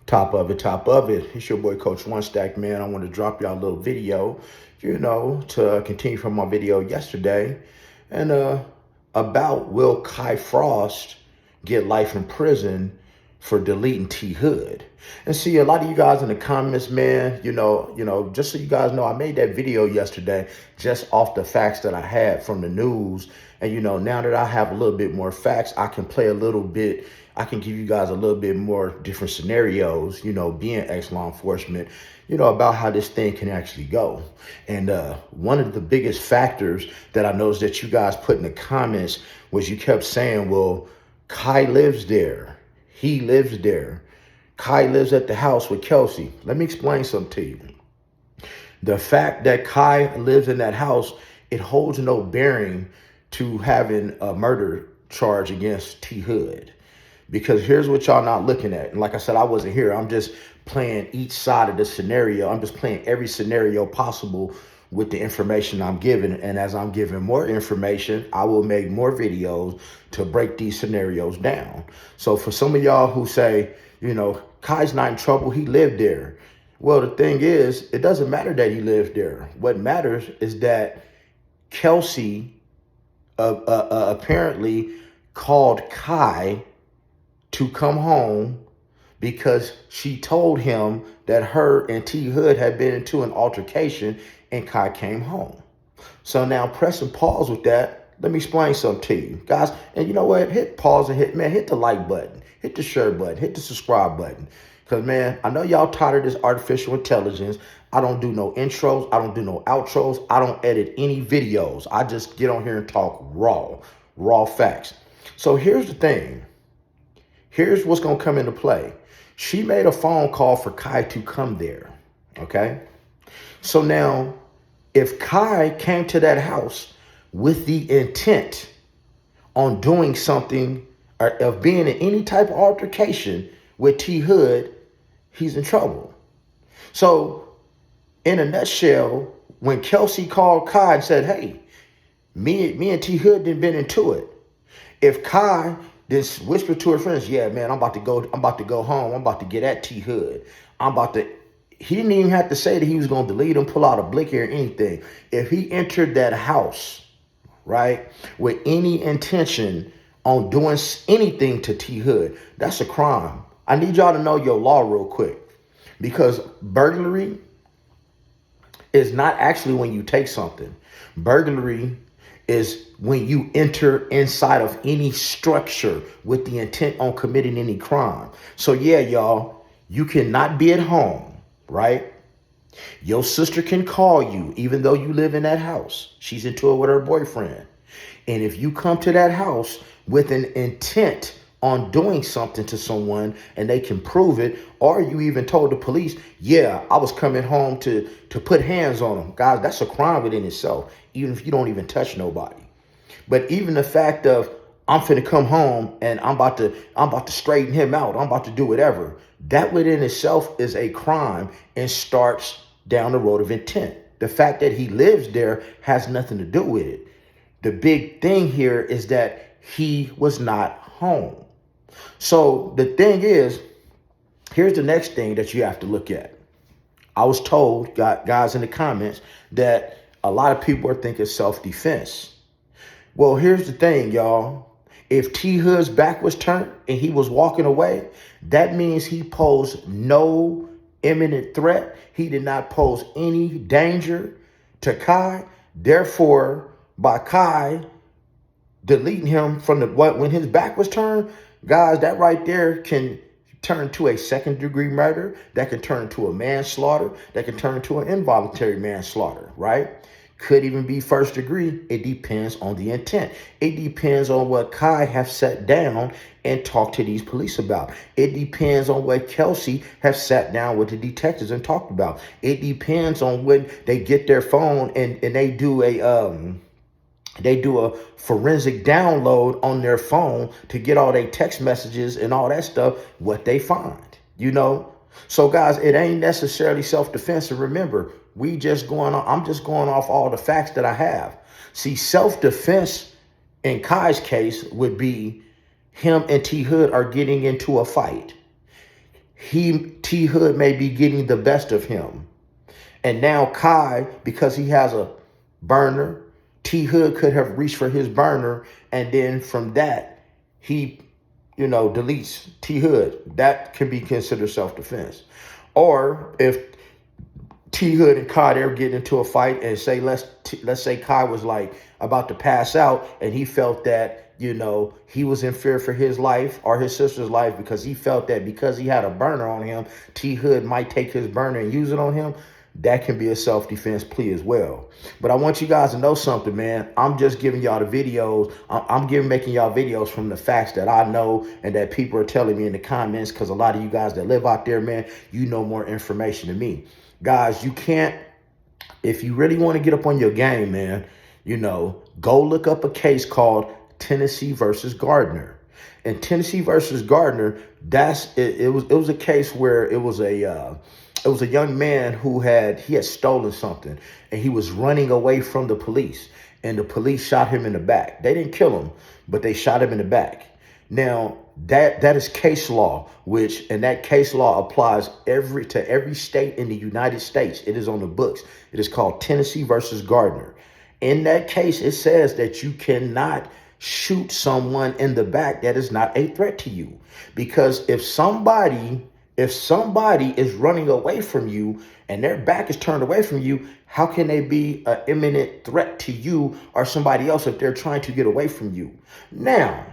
Top of it, top of it. It's your boy, Coach One Stack, man. I want to drop y'all a little video, to continue from my video yesterday. And about will Kai Frost get life in prison for deleting T Hood? And see, a lot of you guys in the comments, man, just so you guys know, I made that video yesterday just off the facts that I had from the news. And, now that I have a little bit more facts, I can play a little bit. I can give you guys a little bit more different scenarios, being ex-law enforcement, about how this thing can actually go. And one of the biggest factors that I noticed that you guys put in the comments was you kept saying, well, Kai lives there. He lives there. Kai lives at the house with Kelsey. Let me explain something to you. The fact that Kai lives in that house, it holds no bearing to having a murder charge against T Hood. Because here's what y'all not looking at. And like I said, I wasn't here. I'm just playing each side of the scenario. I'm just playing every scenario possible with the information I'm giving. And as I'm giving more information, I will make more videos to break these scenarios down. So for some of y'all who say, Kai's not in trouble, he lived there. Well, the thing is, it doesn't matter that he lived there. What matters is that Kelsey apparently called Kai to come home because she told him that her and T Hood had been into an altercation and Kai came home. So now pressing pause with that, let me explain something to you guys. And you know what? Hit pause and hit the like button, hit the share button, hit the subscribe button. Because, man, I know y'all tired of this artificial intelligence. I don't do no intros. I don't do no outros. I don't edit any videos. I just get on here and talk raw facts. So here's the thing. Here's what's going to come into play. She made a phone call for Kai to come there, okay? So now, if Kai came to that house with the intent on doing something or of being in any type of altercation with T Hood, he's in trouble. So, in a nutshell, when Kelsey called Kai and said, hey, me and T Hood done been into it. If Kai just whispered to her friends, yeah, man, I'm about to go home. I'm about to get at T Hood. He didn't even have to say that he was going to delete him, pull out a blicky or anything. If he entered that house, right, with any intention on doing anything to T Hood, that's a crime. I need y'all to know your law real quick, because burglary is not actually when you take something. Burglary is when you enter inside of any structure with the intent on committing any crime. So yeah, y'all, you cannot be at home, right? Your sister can call you, even though you live in that house. She's into it with her boyfriend. And if you come to that house with an intent on doing something to someone and they can prove it, or you even told the police, yeah, I was coming home to put hands on them. Guys, that's a crime within itself, even if you don't even touch nobody. But even the fact of I'm finna come home and I'm about to straighten him out, I'm about to do whatever, that within itself is a crime and starts down the road of intent. The fact that he lives there has nothing to do with it. The big thing here is that he was not home. So the thing is, here's the next thing that you have to look at. I was told, guys in the comments, that a lot of people are thinking self-defense. Well, here's the thing, y'all. If T Hood's back was turned and he was walking away, that means he posed no imminent threat. He did not pose any danger to Kai. Therefore, by Kai deleting him from when his back was turned, guys, that right there can turn to a second-degree murder. That can turn to a manslaughter. That can turn to an involuntary manslaughter, right? Could even be first degree. It depends on the intent. It depends on what Kai have sat down and talked to these police about. It depends on what Kelsey have sat down with the detectives and talked about. It depends on when they get their phone and they do a forensic download on their phone to get all their text messages and all that stuff, what they find, So guys, it ain't necessarily self-defense. And remember, I'm just going off all the facts that I have. See, self-defense in Kai's case would be him and T Hood are getting into a fight. T Hood may be getting the best of him. And now Kai, because he has a burner, T Hood could have reached for his burner, and then from that, he, deletes T Hood. That can be considered self-defense. Or if T Hood and Kai ever get into a fight, and say let's say Kai was like about to pass out, and he felt that he was in fear for his life or his sister's life, because he felt that because he had a burner on him, T Hood might take his burner and use it on him. That can be a self-defense plea as well. But I want you guys to know something, man. I'm just giving y'all the videos. Making y'all videos from the facts that I know and that people are telling me in the comments, because a lot of you guys that live out there, man, you know more information than me. Guys, you can't, if you really want to get up on your game, man, go look up a case called Tennessee versus Gardner. And Tennessee versus Gardner, it was a case where it was a young man who had stolen something, and he was running away from the police, and the police shot him in the back. They didn't kill him, but they shot him in the back. Now, that is case law, and that case law applies to every state in the United States. It is on the books. It is called Tennessee versus Gardner. In that case, it says that you cannot shoot someone in the back that is not a threat to you. Because if somebody is running away from you and their back is turned away from you, how can they be an imminent threat to you or somebody else if they're trying to get away from you? Now,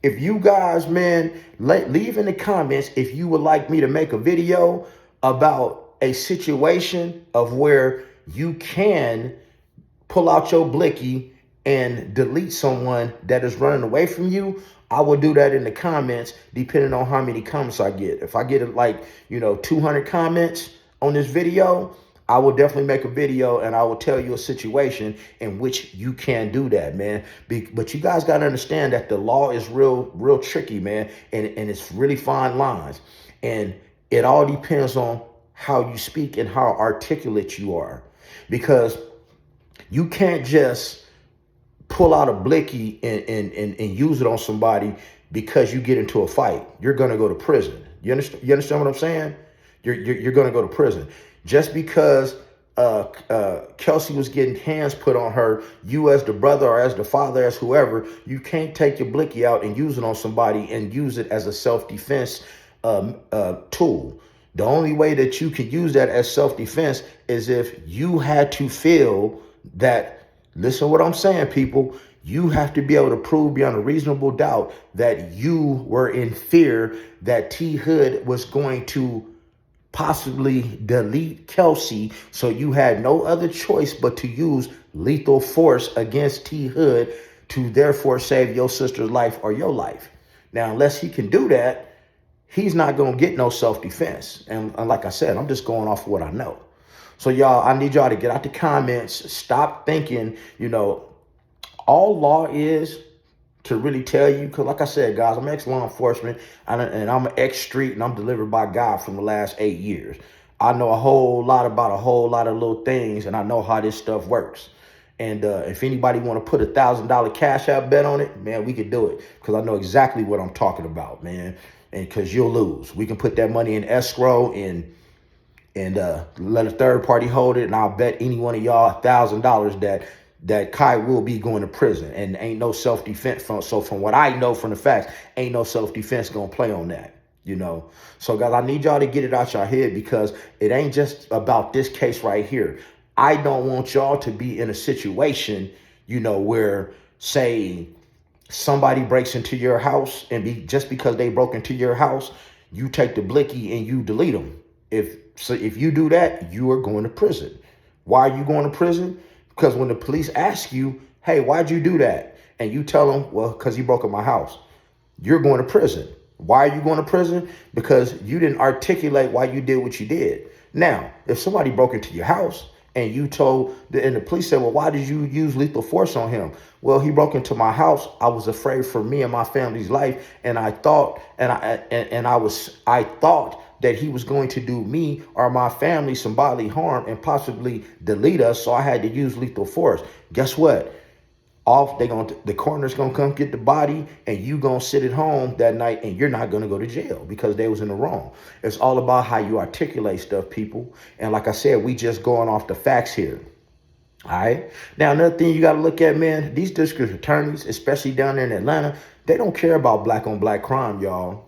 if you guys, man, leave in the comments if you would like me to make a video about a situation of where you can pull out your blicky and delete someone that is running away from you. I will do that in the comments, depending on how many comments I get. If I get 200 comments on this video, I will definitely make a video and I will tell you a situation in which you can do that, man. But you guys got to understand that the law is real tricky, man. And it's really fine lines. And it all depends on how you speak and how articulate you are. Because you can't just pull out a blicky and use it on somebody because you get into a fight. You're going to go to prison. You understand what I'm saying? You're going to go to prison. Just because Kelsey was getting hands put on her, you as the brother or as the father, as whoever, you can't take your blicky out and use it on somebody and use it as a self-defense tool. The only way that you can use that as self-defense is if you had to feel that, listen to what I'm saying, people, you have to be able to prove beyond a reasonable doubt that you were in fear that T Hood was going to possibly delete Kelsey, so you had no other choice but to use lethal force against T Hood to therefore save your sister's life or your life. Now, unless he can do that, he's not going to get no self-defense. And like I said, I'm just going off of what I know. So y'all, I need y'all to get out the comments. Stop thinking, all law is to really tell you, because like I said, guys, I'm ex-law enforcement and I'm an ex-street, and I'm delivered by God from the last 8 years. I know a whole lot about a whole lot of little things, and I know how this stuff works. And if anybody want to put $1,000 cash out bet on it, man, we could do it, because I know exactly what I'm talking about, man. And because you'll lose. We can put that money in escrow and let a third party hold it, and I'll bet any one of y'all $1,000 that Kai will be going to prison, and ain't no self-defense. So from what I know from the facts, ain't no self-defense gonna play on that, So guys, I need y'all to get it out your head, because it ain't just about this case right here. I don't want y'all to be in a situation, where, say, somebody breaks into your house, and just because they broke into your house, you take the blicky and you delete them. If you do that, you are going to prison. Why are you going to prison? Because when the police ask you, hey, why'd you do that? And you tell them, well, because he broke in my house. You're going to prison. Why are you going to prison? Because you didn't articulate why you did what you did. Now, if somebody broke into your house and the police said, well, why did you use lethal force on him? Well, he broke into my house. I was afraid for me and my family's life. And I thought, I thought that he was going to do me or my family some bodily harm and possibly delete us. So I had to use lethal force. Guess what? off. The coroner's gonna come get the body, and you gonna sit at home that night, and you're not gonna go to jail because they was in the wrong. It's all about how you articulate stuff, people. And like I said, we just going off the facts here. All right. Now, another thing you got to look at, man, these district attorneys, especially down there in Atlanta, they don't care about black on black crime, y'all.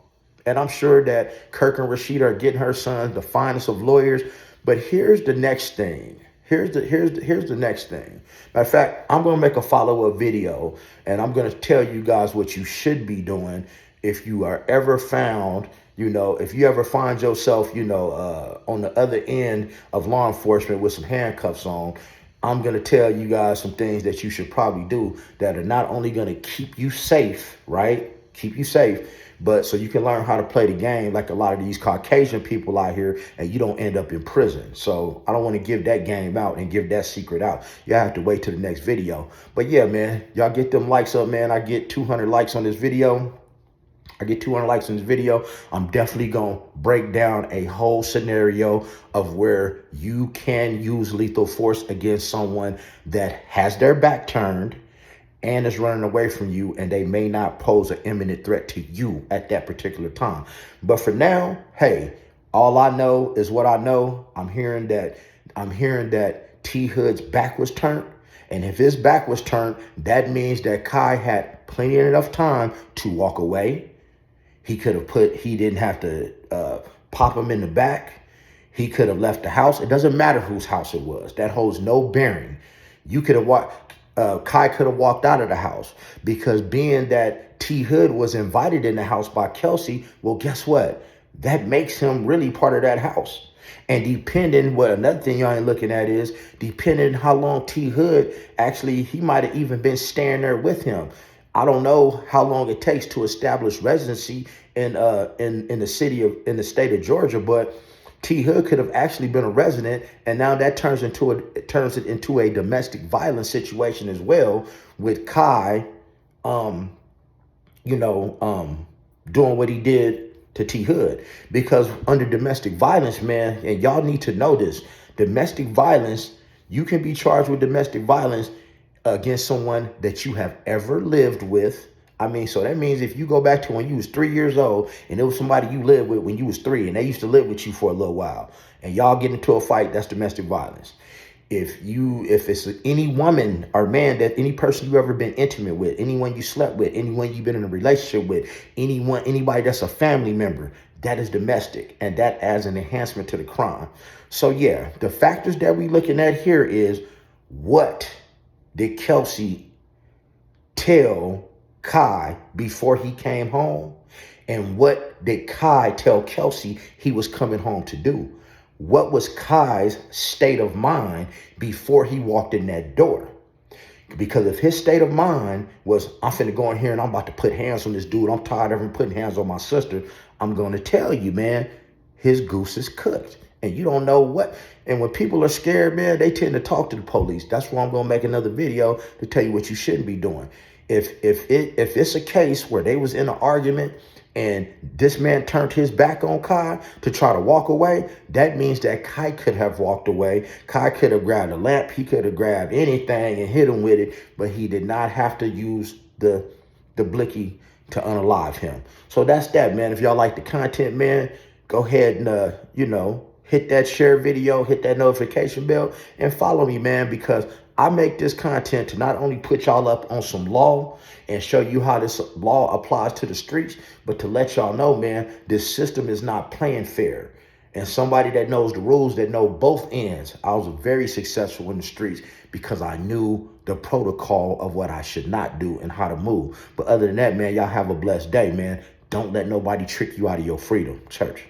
And I'm sure that Kirk and Rashida are getting her sons the finest of lawyers. But here's the next thing. Here's the next thing. Matter of fact, I'm going to make a follow-up video, and I'm going to tell you guys what you should be doing if you are ever found, if you ever find yourself, on the other end of law enforcement with some handcuffs on. I'm going to tell you guys some things that you should probably do that are not only going to keep you safe, right? Keep you safe, but so you can learn how to play the game like a lot of these Caucasian people out here, and you don't end up in prison. So I don't want to give that game out and give that secret out. You have to wait till the next video. But yeah, man, y'all get them likes up, man. I get 200 likes on this video. I'm definitely going to break down a whole scenario of where you can use lethal force against someone that has their back turned and is running away from you, and they may not pose an imminent threat to you at that particular time. But for now, hey, all I know is what I know. I'm hearing that T Hood's back was turned. And if his back was turned, that means that Kai had plenty enough time to walk away. He didn't have to pop him in the back. He could have left the house. It doesn't matter whose house it was. That holds no bearing. Kai could have walked out of the house, because being that T Hood was invited in the house by Kelsey, well, guess what? That makes him really part of that house. And another thing y'all ain't looking at is, depending how long T Hood, he might have even been staying there with him. I don't know how long it takes to establish residency in the state of Georgia, but T Hood could have actually been a resident, and now that turns it into a domestic violence situation as well, with Kai, doing what he did to T Hood. Because under domestic violence, man, and y'all need to know this, domestic violence, you can be charged with domestic violence against someone that you have ever lived with. So that means if you go back to when you was 3 years old and it was somebody you lived with when you was 3 and they used to live with you for a little while and y'all get into a fight, that's domestic violence. If it's any woman or man, that any person you ever been intimate with, anyone you slept with, anyone you've been in a relationship with, anybody that's a family member, that is domestic, and that adds an enhancement to the crime. So yeah, the factors that we looking at here is, what did Kelsey tell Kai before he came home? And what did Kai tell Kelsey he was coming home to do? What was Kai's state of mind before he walked in that door? Because if his state of mind was, I'm finna go in here and I'm about to put hands on this dude, I'm tired of him putting hands on my sister, I'm going to tell you, man, his goose is cooked. And you don't know what. And when people are scared, man, they tend to talk to the police. That's why I'm going to make another video to tell you what you shouldn't be doing. If it's a case where they was in an argument and this man turned his back on Kai to try to walk away, that means that Kai could have walked away. Kai could have grabbed a lamp. He could have grabbed anything and hit him with it, but he did not have to use the blicky to unalive him. So that's that, man. If y'all like the content, man, go ahead and, hit that share video, hit that notification bell, and follow me, man, because I make this content to not only put y'all up on some law and show you how this law applies to the streets, but to let y'all know, man, this system is not playing fair. And somebody that knows the rules, that know both ends, I was very successful in the streets because I knew the protocol of what I should not do and how to move. But other than that, man, y'all have a blessed day, man. Don't let nobody trick you out of your freedom. Church.